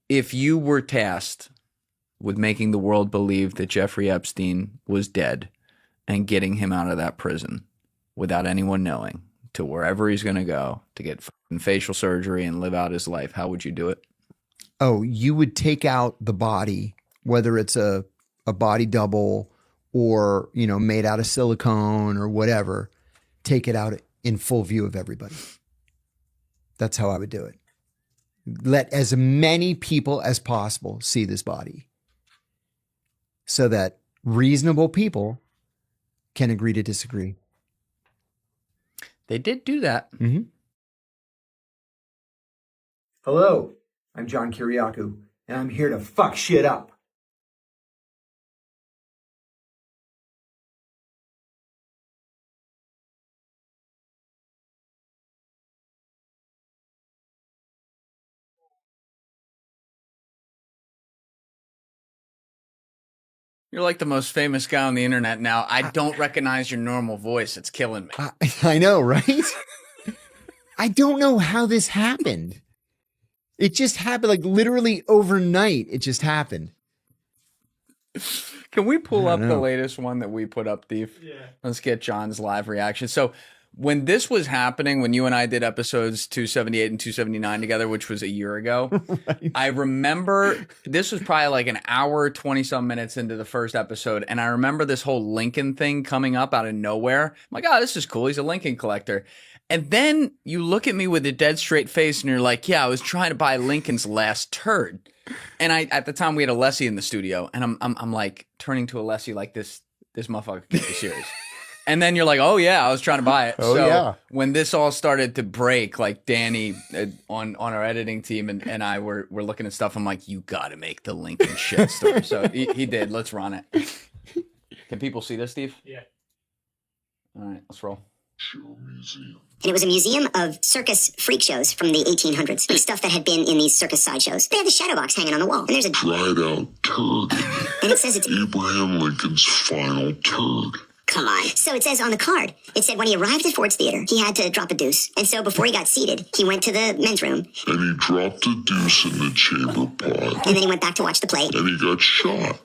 if you were tasked with making the world believe that Jeffrey Epstein was dead and getting him out of that prison without anyone knowing to wherever he's going to go to get facial surgery and live out his life, how would you do it? Oh, you would take out the body, whether it's a body double or, made out of silicone or whatever, take it out in full view of everybody. That's how I would do it. Let as many people as possible see this body so that reasonable people can agree to disagree. They did do that. Mm-hmm. Hello, I'm John Kiriakou, and I'm here to fuck shit up. You're like the most famous guy on the internet now. I don't recognize your normal voice. It's killing me. I know, right? I don't know how this happened. It just happened, like literally overnight. It just happened. Can we pull up the latest one that we put up, Steve? Yeah. Let's get John's live reaction. So when this was happening, when you and I did episodes 278 and 279 together, which was a year ago, right. I remember this was probably like an hour, 20-some minutes into the first episode. And I remember this whole Lincoln thing coming up out of nowhere. I'm like, oh, this is cool. He's a Lincoln collector. And then you look at me with a dead straight face and you're like, yeah, I was trying to buy Lincoln's last turd. And at the time we had Alessi in the studio and I'm like turning to Alessi like this motherfucker can't be serious. And then you're like, oh yeah, I was trying to buy it. When this all started to break, like Danny on our editing team and I were looking at stuff, I'm like, you got to make the Lincoln shit story. So he did. Let's run it. Can people see this, Steve? Yeah. All right, let's roll. And it was a museum of circus freak shows from the 1800s. And stuff that had been in these circus sideshows. They had the shadow box hanging on the wall. And there's a dried out turd. And it says it's Abraham Lincoln's final turd. Come on. So it says on the card, it said when he arrived at Ford's Theater, he had to drop a deuce. And so before he got seated, he went to the men's room. And he dropped a deuce in the chamber pot. And then he went back to watch the play. And he got shot.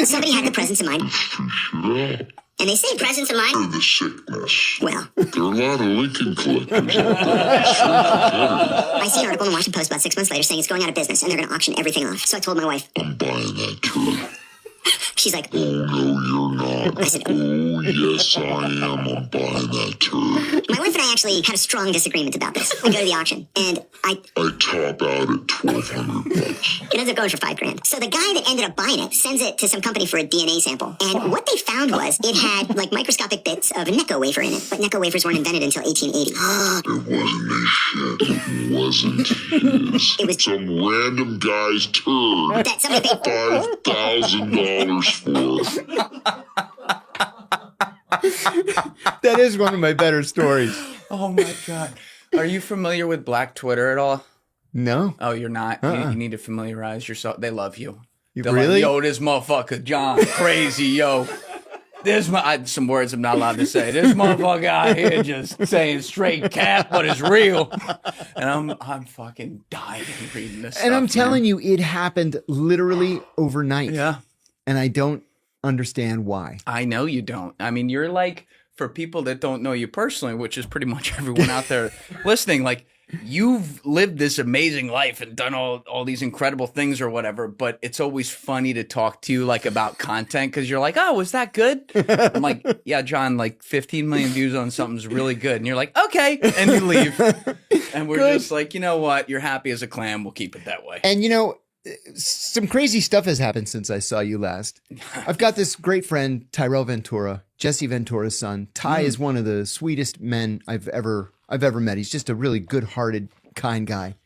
Somebody had the presence of mind. And they say presence of mind. Or the sickness. Well. There are a lot of Lincoln collectors out there. I see an article in the Washington Post about 6 months later saying it's going out of business and they're going to auction everything off. So I told my wife. I'm buying that turd. She's like, oh, no, you're not. I said, oh, yes, I am. I'm buying that turd. My wife and I actually had a strong disagreement about this. We go to the auction, and I top out at $1,200. It ends up going for $5,000. So the guy that ended up buying it sends it to some company for a DNA sample. And what they found was it had like microscopic bits of a Necco wafer in it. But Necco wafers weren't invented until 1880. It wasn't his shit. It wasn't his. It was some random guy's turd. That somebody paid $5,000 for. That is one of my better stories. Oh my God. Are you familiar with Black Twitter at all? No. Oh, you're not? You need to familiarize yourself. They love you. They're really? Like, yo, this motherfucker, John, crazy, yo. Some words I'm not allowed to say. This motherfucker out here just saying straight cap, but it's real. And I'm fucking dying reading this And stuff, I'm telling you, it happened literally overnight. Yeah. And I don't understand why. I know you don't. I mean, you're like, for people that don't know you personally, which is pretty much everyone out there listening, like, you've lived this amazing life and done all these incredible things or whatever, but it's always funny to talk to you like about content because you're like, oh, was that good? I'm like, yeah, John, like 15 million views on something's really good. And you're like, okay. And you leave. And we're just like, you know what? You're happy as a clam. We'll keep it that way. And, some crazy stuff has happened since I saw you last. I've got this great friend, Tyrell Ventura, Jesse Ventura's son. Ty is one of the sweetest men I've ever met. He's just a really good-hearted, kind guy.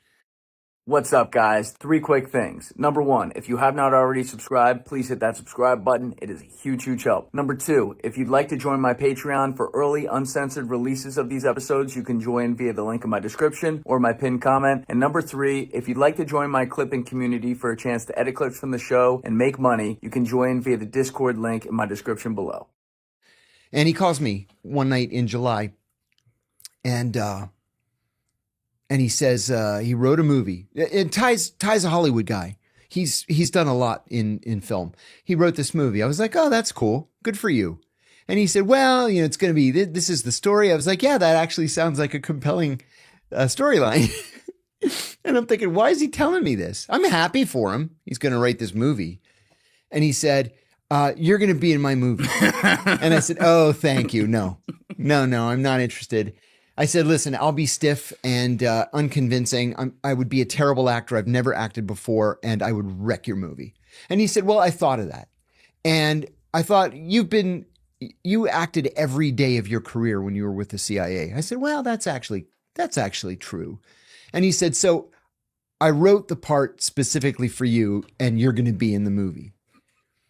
What's up, guys? 3 quick things. Number 1, if you have not already subscribed, please hit that subscribe button. It is a huge, huge help. Number 2, if you'd like to join my Patreon for early, uncensored releases of these episodes, you can join via the link in my description or my pinned comment. And number 3, if you'd like to join my clipping community for a chance to edit clips from the show and make money, you can join via the Discord link in my description below. And he calls me one night in July, and he says he wrote a movie. And Ty's a Hollywood guy, He's done a lot in film. He wrote this movie. I was like, oh, that's cool. Good for you. And he said, well, it's going to be, this is the story. I was like, yeah, that actually sounds like a compelling storyline. And I'm thinking, why is he telling me this? I'm happy for him. He's going to write this movie. And he said, you're going to be in my movie. And I said, oh, thank you. No, I'm not interested. I said, listen, I'll be stiff and unconvincing. I would be a terrible actor. I've never acted before, and I would wreck your movie. And he said, well, I thought of that. And I thought, you acted every day of your career when you were with the CIA. I said, well, that's actually true. And he said, so I wrote the part specifically for you, and you're going to be in the movie.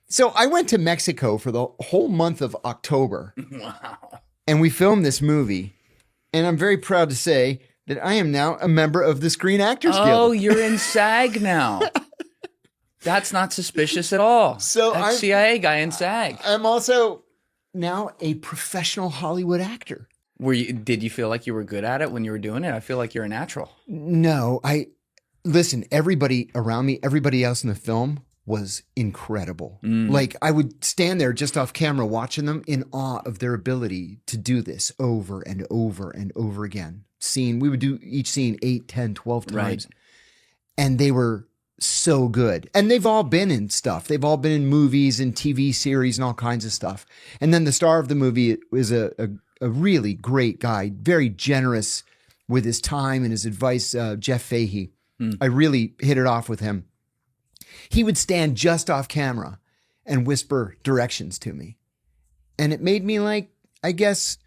So I went to Mexico for the whole month of October. Wow. And we filmed this movie. And I'm very proud to say that I am now a member of the Screen Actors Guild. Oh, you're in SAG now. That's not suspicious at all. So CIA guy in SAG. I'm also now a professional Hollywood actor. Did you feel like you were good at it when you were doing it? I feel like you're a natural. No, listen, everybody around me, everybody else in the film was incredible. Like I would stand there just off camera watching them in awe of their ability to do this over and over and over again. We would do each scene 8, 10, 12 times. Right. And they were so good. And they've all been in stuff. They've all been in movies and TV series and all kinds of stuff. And then the star of the movie is a really great guy, very generous with his time and his advice, Jeff Fahey. I really hit it off with him. He would stand just off camera and whisper directions to me. And it made me like, I guess,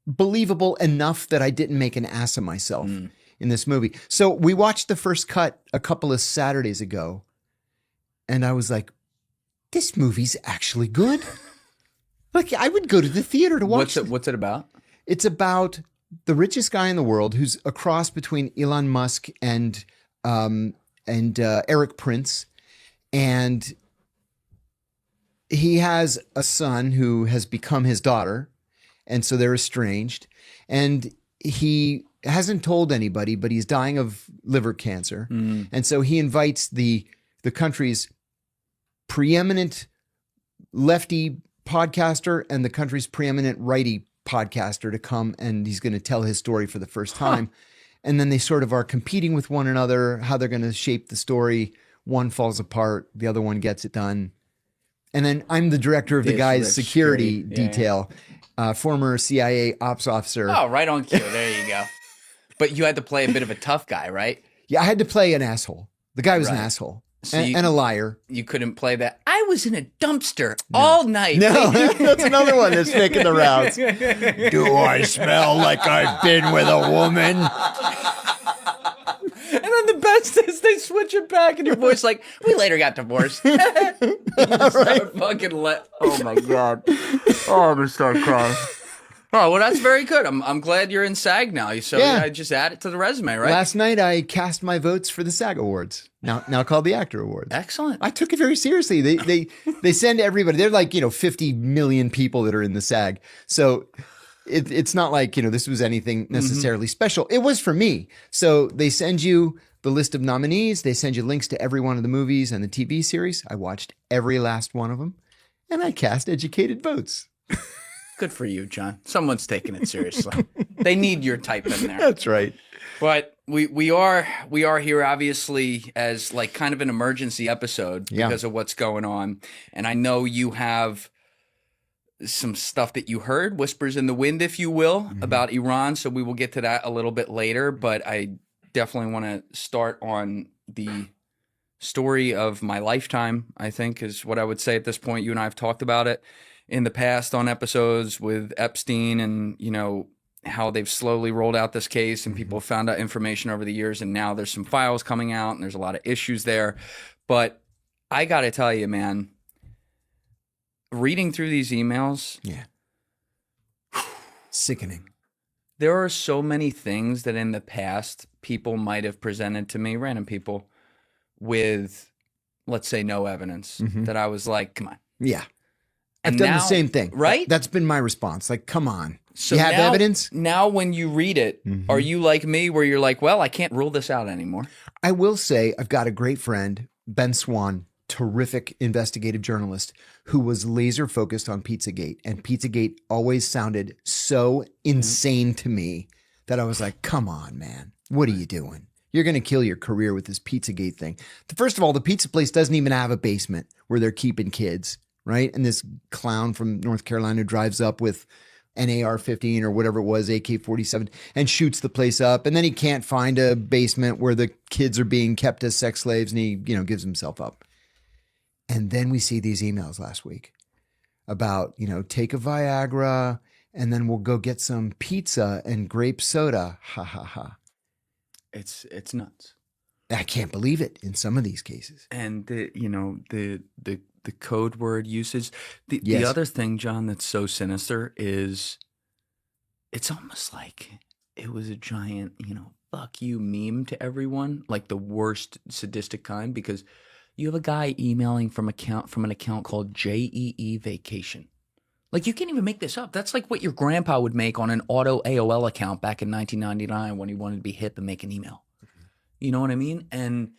believable enough that I didn't make an ass of myself in this movie. So we watched the first cut a couple of Saturdays ago. And I was like, this movie's actually good. Like I would go to the theater to watch it. What's it about? It's about the richest guy in the world who's a cross between Elon Musk and Eric Prince. And he has a son who has become his daughter. And so they're estranged. And he hasn't told anybody, but he's dying of liver cancer. And so he invites the country's preeminent lefty podcaster and the country's preeminent righty podcaster to come, and he's going to tell his story for the first time. And then they sort of are competing with one another, how they're going to shape the story. One falls apart, the other one gets it done. And then I'm the director of the guy's security detail, former CIA ops officer. Oh, right on cue. There you go. But you had to play a bit of a tough guy, right? Yeah, I had to play an asshole. The guy was an asshole So and a liar. You couldn't play that. I was in a dumpster all night. No, that's another one that's making the rounds. Do I smell like I've been with a woman? And then the best is they switch it back and your voice like, we later got divorced. Oh my God. Oh, I'm going to start crying. Oh, well, that's very good. I'm glad you're in SAG now. So I just add it to the resume, right? Last night I cast my votes for the SAG Awards, now called the Actor Awards. Excellent. I took it very seriously. They send everybody. They're like 50 million people that are in the SAG. So it's not like this was anything necessarily special. It was for me. So they send you the list of nominees. They send you links to every one of the movies and the TV series. I watched every last one of them, and I cast educated votes. Good for you, John. Someone's taking it seriously. They need your type in there. That's right. But we are here obviously as like kind of an emergency episode because of what's going on. And I know you have some stuff that you heard, whispers in the wind, if you will, about Iran. So we will get to that a little bit later. But I definitely want to start on the story of my lifetime, I think is what I would say at this point. You and I have talked about it in the past on episodes with Epstein and, how they've slowly rolled out this case and people have found out information over the years. And now there's some files coming out and there's a lot of issues there. But I got to tell you, man, reading through these emails. Yeah. Sickening. There are so many things that in the past people might have presented to me, random people, with, let's say, no evidence that I was like, come on. Yeah. And I've done now, the same thing. Right? That's been my response. Like, come on. So you have now, evidence? Now when you read it, are you like me where you're like, well, I can't rule this out anymore? I will say I've got a great friend Ben Swan, terrific investigative journalist who was laser focused on Pizzagate. And Pizzagate always sounded so insane to me that I was like, come on, man, what are you doing? You're going to kill your career with this Pizzagate thing. First of all, the pizza place doesn't even have a basement where they're keeping kids, right? And this clown from North Carolina drives up with an AR-15 or whatever it was, AK-47, and shoots the place up. And then he can't find a basement where the kids are being kept as sex slaves, and he, gives himself up. And then we see these emails last week about, take a Viagra, and then we'll go get some pizza and grape soda. Ha, ha, ha. It's nuts. I can't believe it in some of these cases. And the code word usage. The Yes. other thing, John, that's so sinister is it's almost like it was a giant, fuck you meme to everyone, like the worst sadistic kind, because you have a guy emailing from an account called JEE Vacation. Like, you can't even make this up. That's like what your grandpa would make on an auto AOL account back in 1999 when he wanted to be hip and make an email. You know what I mean? And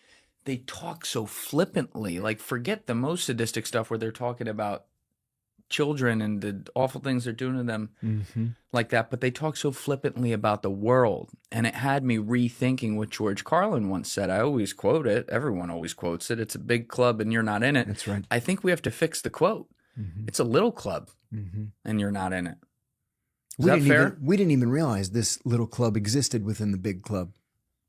they talk so flippantly. Like, forget the most sadistic stuff where they're talking about children and the awful things they're doing to them like that. But they talk so flippantly about the world. And it had me rethinking what George Carlin once said. I always quote it. Everyone always quotes it. It's a big club and you're not in it. That's right. I think we have to fix the quote. It's a little club and you're not in it. Is that fair? We didn't even realize this little club existed within the big club.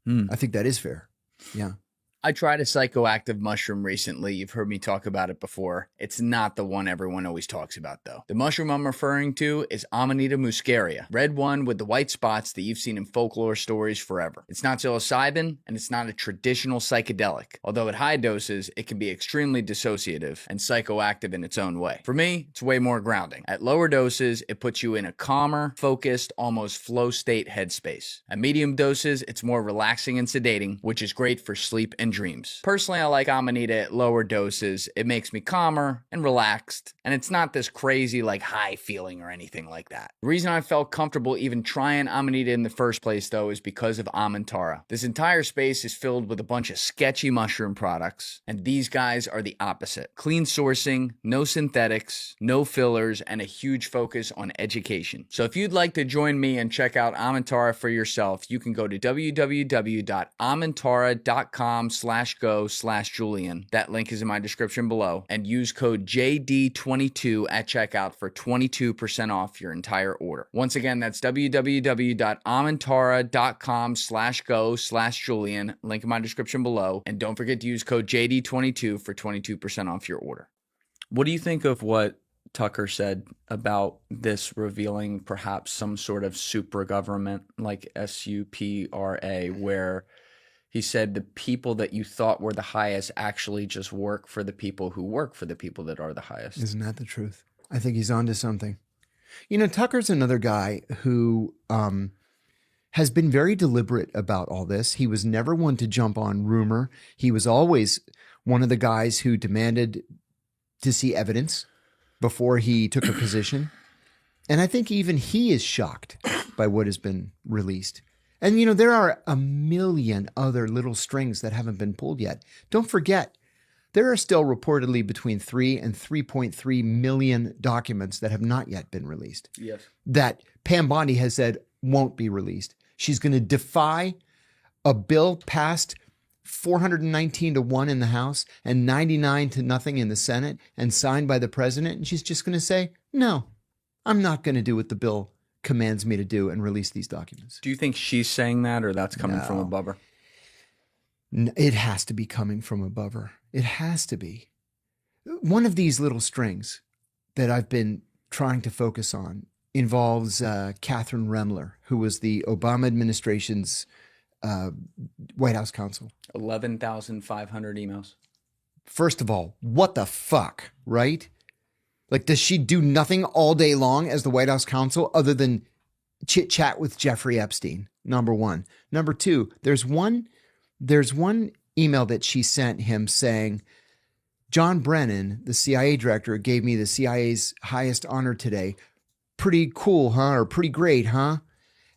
I think that is fair. Yeah. I tried a psychoactive mushroom recently. You've heard me talk about it before. It's not the one everyone always talks about, though. The mushroom I'm referring to is Amanita muscaria, red one with the white spots that you've seen in folklore stories forever. It's not psilocybin, and it's not a traditional psychedelic. Although at high doses, it can be extremely dissociative and psychoactive in its own way. For me, it's way more grounding. At lower doses, it puts you in a calmer, focused, almost flow state headspace. At medium doses, it's more relaxing and sedating, which is great for sleep and dreams. Personally, I like Amanita at lower doses. It makes me calmer and relaxed, and it's not this crazy like high feeling or anything like that. The reason I felt comfortable even trying Amanita in the first place, though, is because of Amantara. This entire space is filled with a bunch of sketchy mushroom products, and these guys are the opposite. Clean sourcing, no synthetics, no fillers, and a huge focus on education. So if you'd like to join me and check out Amantara for yourself, you can go to www.amantara.com/go/Julian. That link is in my description below, and use code JD22 at checkout for 22% off your entire order. Once again, that's www.amantara.com/go/Julian. Link in my description below, and don't forget to use code JD22 for 22% off your order. What do you think of what Tucker said about this revealing perhaps some sort of super government like SUPRA, where he said the people that you thought were the highest actually just work for the people who work for the people that are the highest? Isn't that the truth? I think he's onto something. Tucker's another guy who has been very deliberate about all this. He was never one to jump on rumor. He was always one of the guys who demanded to see evidence before he took a position. And I think even he is shocked by what has been released. And, there are a million other little strings that haven't been pulled yet. Don't forget, there are still reportedly between 3 and 3.3 million documents that have not yet been released. Yes. That Pam Bondi has said won't be released. She's going to defy a bill passed 419 to 1 in the House and 99 to nothing in the Senate and signed by the president. And she's just going to say, no, I'm not going to do what the bill commands me to do and release these documents. Do you think she's saying that, or that's coming from No. above her? It has to be coming from above her. It has to be. One of these little strings that I've been trying to focus on involves Catherine Remler, who was the Obama administration's White House counsel. 11,500 emails. First of all, what the fuck, right? Like, does she do nothing all day long as the White House counsel other than chit chat with Jeffrey Epstein? Number one. Number two, there's one email that she sent him saying, John Brennan, the CIA director, gave me the CIA's highest honor today. Pretty cool, huh? Or pretty great, huh?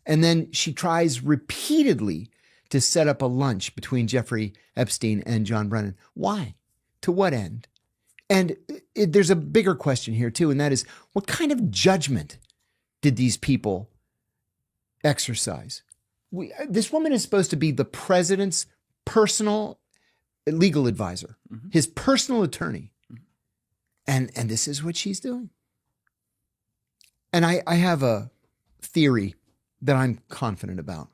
And then she tries repeatedly to set up a lunch between Jeffrey Epstein and John Brennan. Why? To what end? And there's a bigger question here too, and that is, what kind of judgment did these people exercise? This woman is supposed to be the president's personal legal advisor, his personal attorney. And this is what she's doing. And I have a theory that I'm confident about.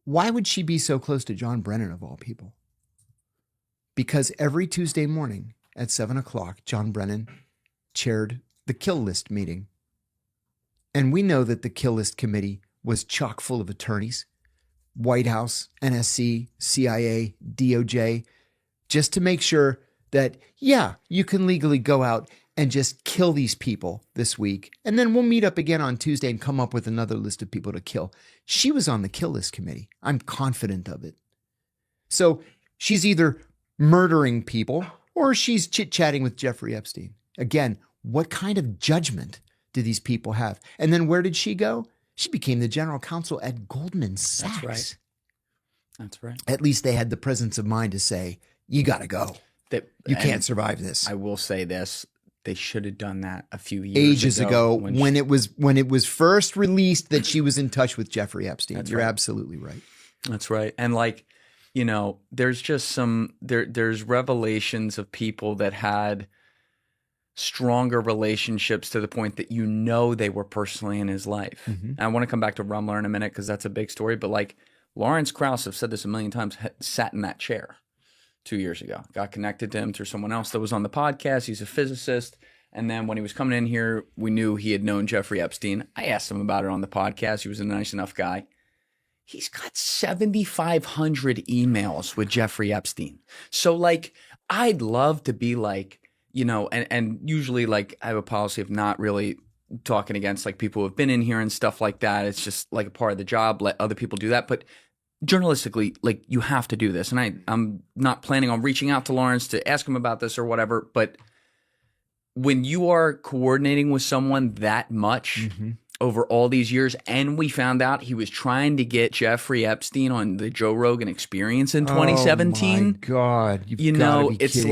Why would she be so close to John Brennan of all people? Because every Tuesday morning at 7:00, John Brennan chaired the Kill List meeting. And we know that the Kill List committee was chock full of attorneys, White House, NSC, CIA, DOJ, just to make sure that, yeah, you can legally go out and just kill these people this week. And then we'll meet up again on Tuesday and come up with another list of people to kill. She was on the Kill List committee. I'm confident of it. So she's either murdering people or she's chit-chatting with Jeffrey Epstein. Again, what kind of judgment do these people have? And then where did she go? She became the general counsel at Goldman Sachs. That's right. That's right. At least they had the presence of mind to say, you got to go. You can't survive this. I will say this. They should have done that a few years ages ago when it was first released that she was in touch with Jeffrey Epstein. You're absolutely right. That's right. And there's just there's revelations of people that had stronger relationships to the point that they were personally in his life. And I want to come back to Rumler in a minute because that's a big story. But Lawrence Krauss, I've said this a million times, sat in that chair 2 years ago. Got connected to him through someone else that was on the podcast. He's a physicist. And then when he was coming in here, we knew he had known Jeffrey Epstein. I asked him about it on the podcast. He was a nice enough guy. He's got 7,500 emails with Jeffrey Epstein. So I'd love to be and usually I have a policy of not really talking against people who have been in here and stuff like that. It's just a part of the job. Let other people do that. But journalistically, you have to do this. And I'm not planning on reaching out to Lawrence to ask him about this or whatever. But when you are coordinating with someone that much over all these years, and we found out he was trying to get Jeffrey Epstein on the Joe Rogan Experience in 2017. Oh my God. It's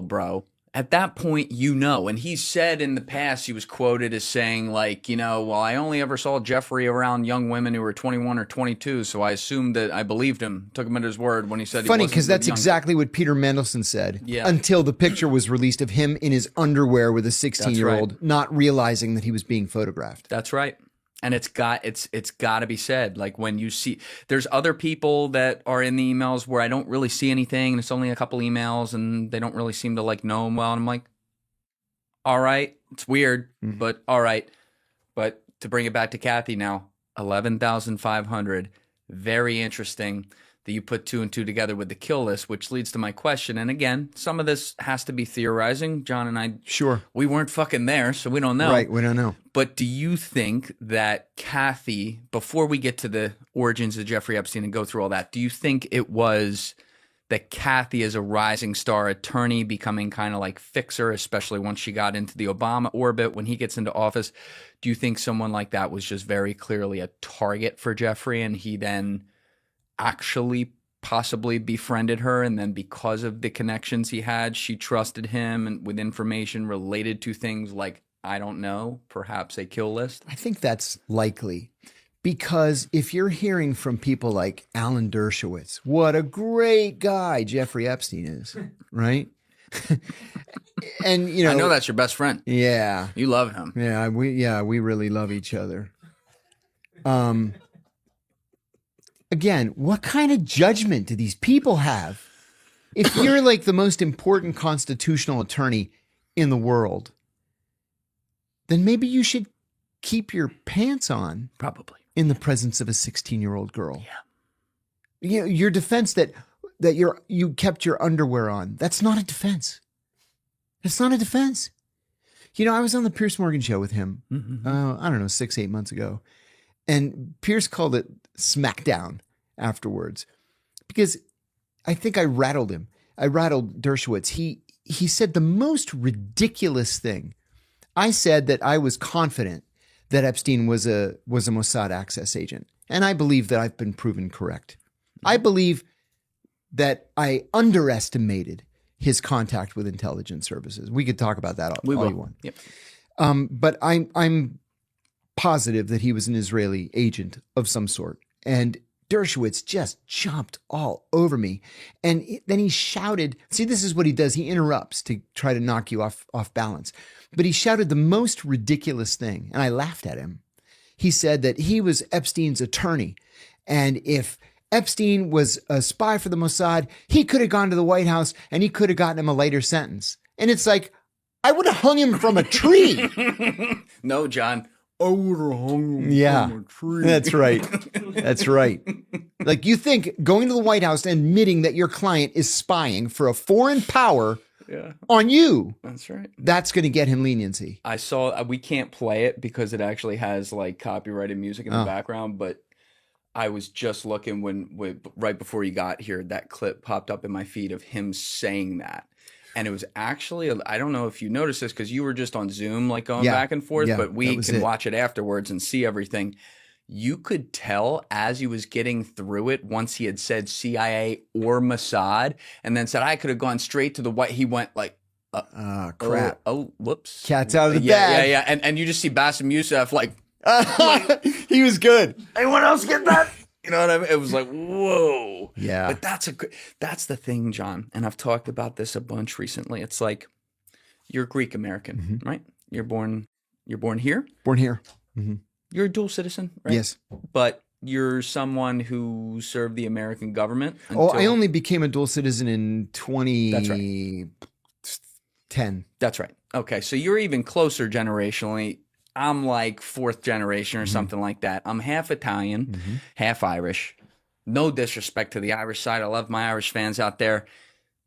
bro. At that point, and he said in the past, he was quoted as saying well, I only ever saw Jeffrey around young women who were 21 or 22, so I assumed that I believed him, took him at his word when he said Funny, because that's exactly what Peter Mandelson said until the picture was released of him in his underwear with a 16-year-old, not realizing that he was being photographed. That's right. And it's got to be said. When you see, there's other people that are in the emails where I don't really see anything, and it's only a couple emails, and they don't really seem to know him well. And I'm like, all right, it's weird, but all right. But to bring it back to Kathy now, 11,500, very interesting that you put two and two together with the kill list, which leads to my question. And again, some of this has to be theorizing. John and I, we weren't fucking there, so we don't know. Right, we don't know. But do you think that Kathy, before we get to the origins of Jeffrey Epstein and go through all that, do you think it was that Kathy is a rising star attorney becoming kind of fixer, especially once she got into the Obama orbit, when he gets into office? Do you think someone like that was just very clearly a target for Jeffrey, and he then actually possibly befriended her, and then because of the connections he had, she trusted him and with information related to things I don't know, perhaps a kill list? I think that's likely, because if you're hearing from people like Alan Dershowitz, what a great guy Jeffrey Epstein is, right? And I know that's your best friend. Yeah, you love him. Yeah, we really love each other. Again, what kind of judgment do these people have? If you're the most important constitutional attorney in the world, then maybe you should keep your pants on. Probably. In the presence of a 16-year-old girl. Yeah. Your defense that you kept your underwear on, that's not a defense. That's not a defense. I was on the Piers Morgan show with him, I don't know, 6-8 months ago. And Piers called it Smackdown afterwards, because I think I rattled him. I rattled Dershowitz. He said the most ridiculous thing. I said that I was confident that Epstein was a Mossad access agent. And I believe that I've been proven correct. I believe that I underestimated his contact with intelligence services. We could talk about that all you want. Yep. But I'm positive that he was an Israeli agent of some sort. And Dershowitz just jumped all over me. And then he shouted, see, this is what he does. He interrupts to try to knock you off balance. But he shouted the most ridiculous thing. And I laughed at him. He said that he was Epstein's attorney. And if Epstein was a spy for the Mossad, he could have gone to the White House and he could have gotten him a lighter sentence. And it's like, I would have hung him from a tree. No, John. I would have hung him from a tree. That's right. That's right. Like, you think going to the White House and admitting that your client is spying for a foreign power on you. That's right. That's going to get him leniency. I saw, we can't play it because it actually has like copyrighted music in the background, but I was just looking when right before you got here, that clip popped up in my feed of him saying that. And it was actually, I don't know if you noticed this because you were just on Zoom, like going back and forth, but we can watch it afterwards and see everything. You could tell as he was getting through it, once he had said CIA or Mossad, and then said, I could have gone straight to the White. He went like, crap. Oh, whoops. Cat's out of the bag. Yeah. And you just see Bassem Youssef like, he was good. anyone else get that? You know what I mean? It was like, whoa. Yeah. But that's the thing, John. And I've talked about this a bunch recently. It's like, you're Greek American, right? You're born here. Born here. You're a dual citizen, right? Yes. But you're someone who served the American government. I only became a dual citizen in 2010. That's right. Okay. So you're even closer generationally. I'm like fourth generation or something like that. I'm half Italian, half Irish. No disrespect to the Irish side. I love my Irish fans out there.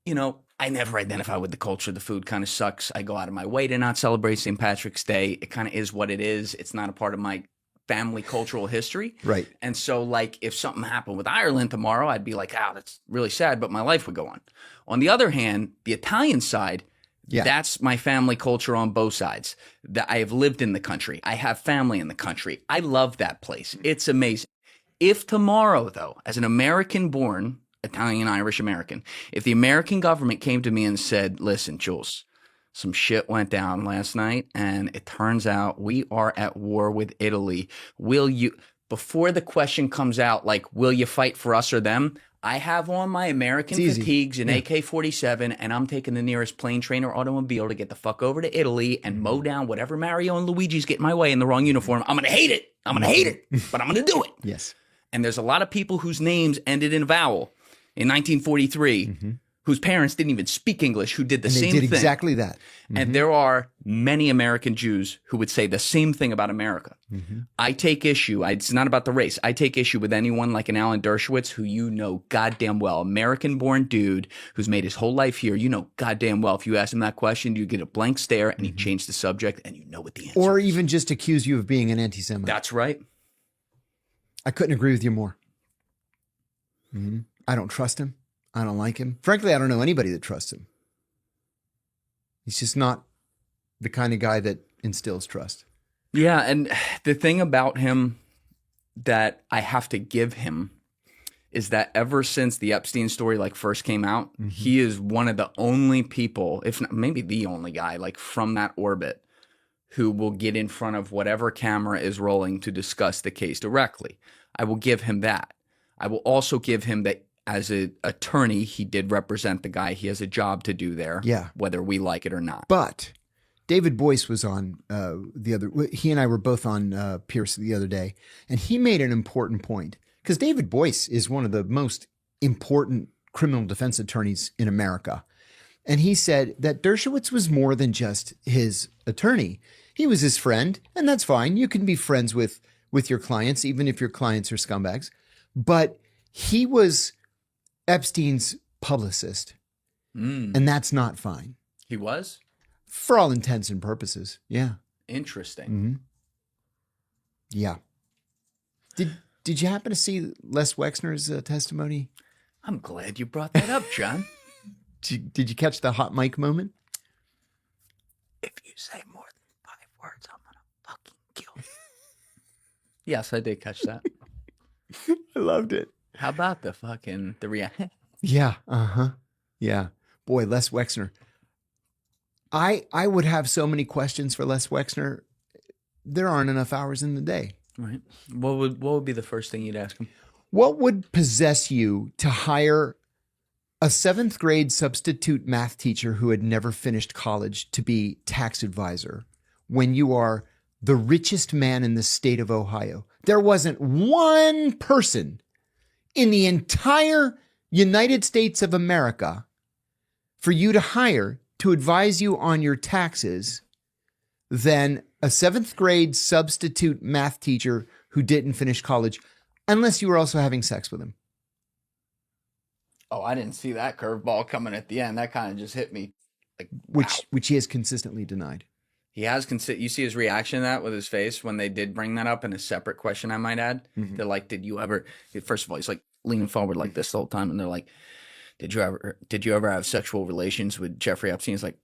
You know, I never identify with the culture. The food kind of sucks. I go out of my way to not celebrate St. Patrick's Day. It kind of is what it is. It's not a part of my family cultural history. Right. And so, like, if something happened with Ireland tomorrow, I'd be like, that's really sad, but my life would go on. On the other hand, the Italian side, that's my family culture on both sides. That I have lived in the country. I have family in the country. I love that place. It's amazing. If tomorrow, though, as an American-born, Italian-Irish American, if the American government came to me and said, listen, Jules, some shit went down last night, and it turns out we are at war with Italy. Will you, before the question comes out, like, will you fight for us or them? I have on my American fatigues and AK-47, and I'm taking the nearest plane, train, or automobile to get the fuck over to Italy and mow down whatever Mario and Luigi's get in my way in the wrong uniform. I'm going to hate it. I'm going to hate it, but I'm going to do it. Yes. And there's a lot of people whose names ended in a vowel in 1943 whose parents didn't even speak English, who did the same thing. They did exactly that. And there are many American Jews who would say the same thing about America. I take issue. It's not about the race. I take issue with anyone like an Alan Dershowitz, who you know goddamn well, American-born dude who's made his whole life here. You know goddamn well if you ask him that question, you get a blank stare and he changed the subject and you know what the answer is. Or even just accuse you of being an anti-Semite. That's right. I couldn't agree with you more. I don't trust him. I don't like him. Frankly, I don't know anybody that trusts him. He's just not the kind of guy that instills trust. Yeah, and the thing about him that I have to give him is that ever since the Epstein story like first came out, he is one of the only people, if not maybe the only guy, like from that orbit who will get in front of whatever camera is rolling to discuss the case directly. I will give him that. I will also give him that as an attorney, he did represent the guy. He has a job to do there, whether we like it or not. But David Boyce was on he and I were both on Pierce the other day, and he made an important point, because David Boyce is one of the most important criminal defense attorneys in America. And he said that Dershowitz was more than just his attorney. He was his friend, and that's fine. You can be friends with your clients, even if your clients are scumbags. But he was Epstein's publicist, and that's not fine. He was? For all intents and purposes, yeah. Interesting. Yeah. Did you happen to see Les Wexner's testimony? I'm glad you brought that up, John. Did you catch the hot mic moment? If you say more than 5 words, I'm going to fucking kill you. Yes, I did catch that. I loved it. How about the reaction? Yeah. Yeah. Boy, Les Wexner. I would have so many questions for Les Wexner. There aren't enough hours in the day. Right. What would be the first thing you'd ask him? What would possess you to hire a 7th grade substitute math teacher who had never finished college to be tax advisor when you are the richest man in the state of Ohio? There wasn't one person in the entire United States of America for you to hire to advise you on your taxes than a 7th grade substitute math teacher who didn't finish college, unless you were also having sex with him. Oh, I didn't see that curveball coming at the end. That kind of just hit me. Like, Which he has consistently denied. He has you see his reaction to that with his face when they did bring that up in a separate question, I might add. Mm-hmm. They're like, did you ever, first of all, he's like leaning forward like this the whole time. And they're like, did you ever have sexual relations with Jeffrey Epstein? He's like,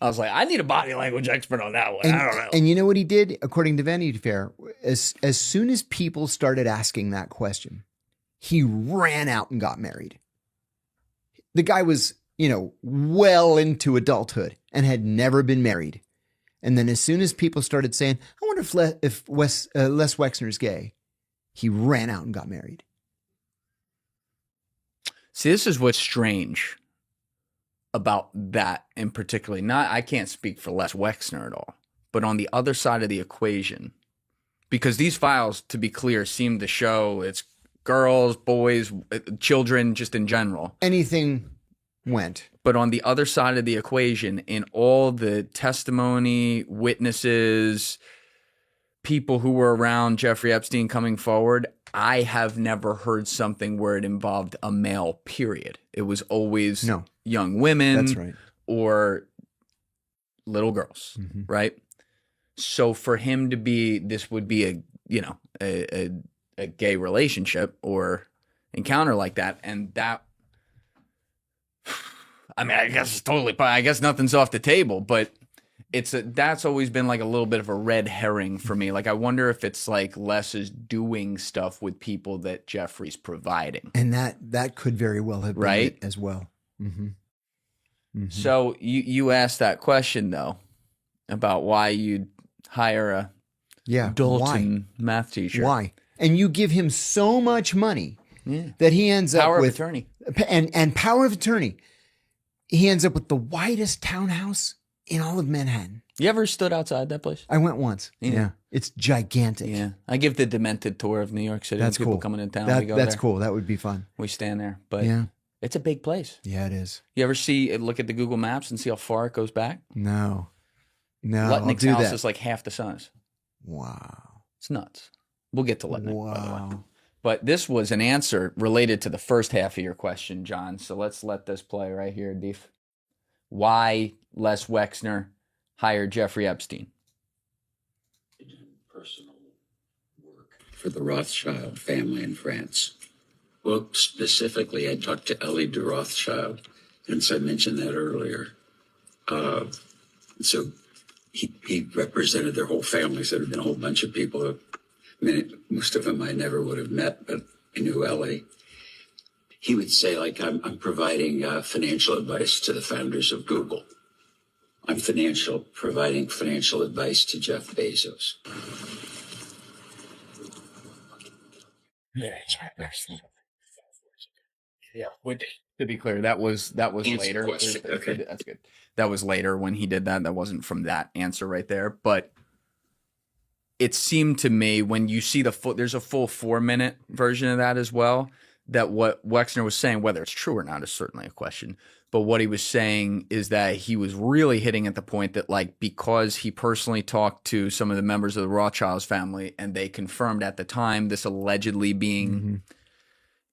I was like, I need a body language expert on that one. I don't know. And you know what he did? According to Vanity Fair, as soon as people started asking that question, he ran out and got married. The guy was, well into adulthood and had never been married. And then as soon as people started saying, I wonder if Les Wexner's gay, he ran out and got married. See, this is what's strange about that in particular. I can't speak for Les Wexner at all, but on the other side of the equation, because these files, to be clear, seem to show it's girls, boys, children, just in general. Anything went. But on the other side of the equation, in all the testimony, witnesses, people who were around Jeffrey Epstein coming forward, I have never heard something where it involved a male, period. It was always young women. That's right. Or little girls, right? So for him to be, this would be a gay relationship or encounter like that. And that, I mean, I guess it's totally, I guess nothing's off the table, but that's always been like a little bit of a red herring for me. Like, I wonder if it's like Les is doing stuff with people that Jeffrey's providing. And that could very well have been right it as well. So you asked that question though, about why you'd hire a Dalton math teacher. Why? And you give him so much money that he ends Power up of with attorney. And power of attorney. He ends up with the widest townhouse in all of Manhattan. You ever stood outside that place? I went once. Yeah. It's gigantic. Yeah. I give the demented tour of New York City. That's people cool. coming in town. That's there. cool. That would be fun. We stand there. But Yeah. it's a big place. Yeah, it is. You ever look at the Google Maps and see how far it goes back? No. Lutnick's I'll do house that. is like half the size. Wow. It's nuts. We'll get to Lutnick, by the way. Wow. But this was an answer related to the first half of your question, John. So let's let this play right here, Deef. Why Les Wexner hired Jeffrey Epstein? Personal work for the Rothschild family in France. Well, specifically, I talked to Ellie de Rothschild, and so I mentioned that earlier. So he represented their whole family. So there have been a whole bunch of people. I mean, most of them I never would have met, but I knew Ellie. He would say, like, I'm providing financial advice to the founders of Google. I'm providing financial advice to Jeff Bezos. Yeah. To be clear, that was later. Okay. That's good. That was later when he did that. That wasn't from that answer right there. But it seemed to me when you see there's a full 4-minute version of that as well, that what Wexner was saying, whether it's true or not is certainly a question, but what he was saying is that he was really hitting at the point that, like, because he personally talked to some of the members of the Rothschilds family and they confirmed at the time this allegedly being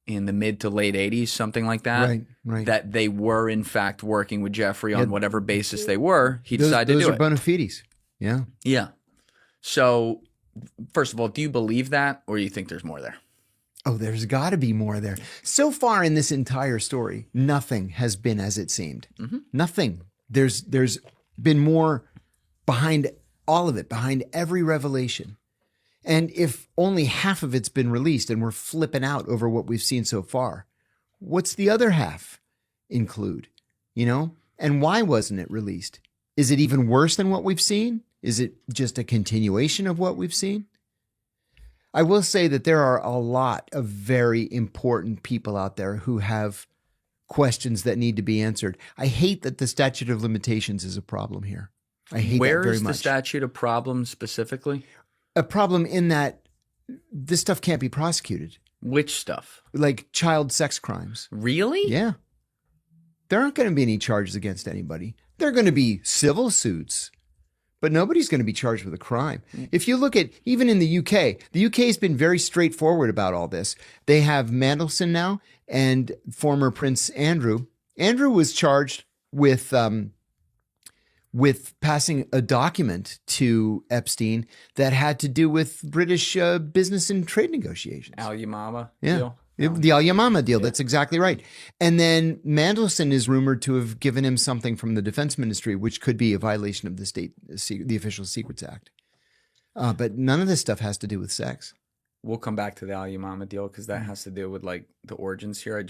in the mid to late 80s, something like that, Right. that they were in fact working with Jeffrey on whatever basis they were, he decided to do Those are it. bona fides. Yeah. Yeah. So, first of all, do you believe that, or do you think there's more there? Oh, there's got to be more there. So far in this entire story, nothing has been as it seemed. Nothing. There's been more behind all of it, behind every revelation. And if only half of it's been released and we're flipping out over what we've seen so far, what's the other half include? You know? And why wasn't it released? Is it even worse than what we've seen? Is it just a continuation of what we've seen? I will say that there are a lot of very important people out there who have questions that need to be answered. I hate that the statute of limitations is a problem here. I hate Where that very is much. the statute a problem specifically? A problem in that this stuff can't be prosecuted. Which stuff? Like child sex crimes. Really? Yeah. There aren't going to be any charges against anybody. There are going to be civil suits, but nobody's going to be charged with a crime. If you look at, even in the UK has been very straightforward about all this. They have Mandelson now and former Prince Andrew. Andrew was charged with passing a document to Epstein that had to do with British business and trade negotiations. Al Yamama Yeah. deal? The Al Yamama deal. That's exactly right. And then Mandelson is rumored to have given him something from the Defense Ministry, which could be a violation of the Official Secrets Act. But none of this stuff has to do with sex. We'll come back to the Al Yamama deal because that has to do with like the origins here.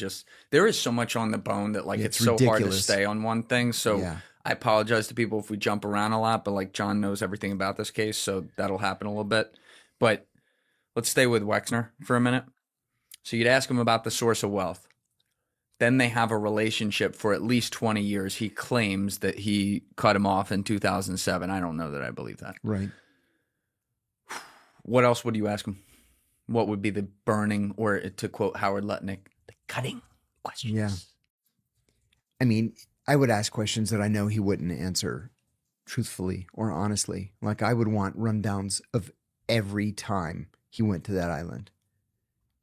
There is so much on the bone that like Yeah, it's it's so hard to ridiculous. stay on one thing. So Yeah. I apologize to people if we jump around a lot, but like John knows everything about this case, so that'll happen a little bit. But let's stay with Wexner for a minute. So you'd ask him about the source of wealth. Then they have a relationship for at least 20 years. He claims that he cut him off in 2007. I don't know that I believe that. Right. What else would you ask him? What would be the burning, or to quote Howard Lutnick, the cutting questions? Yeah. I mean, I would ask questions that I know he wouldn't answer truthfully or honestly. Like I would want rundowns of every time he went to that island.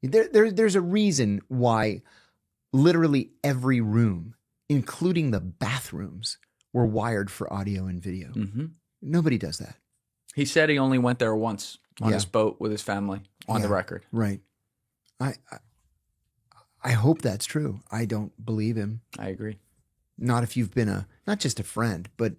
There's a reason why literally every room, including the bathrooms, were wired for audio and video. Mm-hmm. Nobody does that. He said he only went there once on Yeah. his boat with his family, on the Yeah. record. Right. I hope that's true. I don't believe him. I agree. Not if you've been not just a friend, but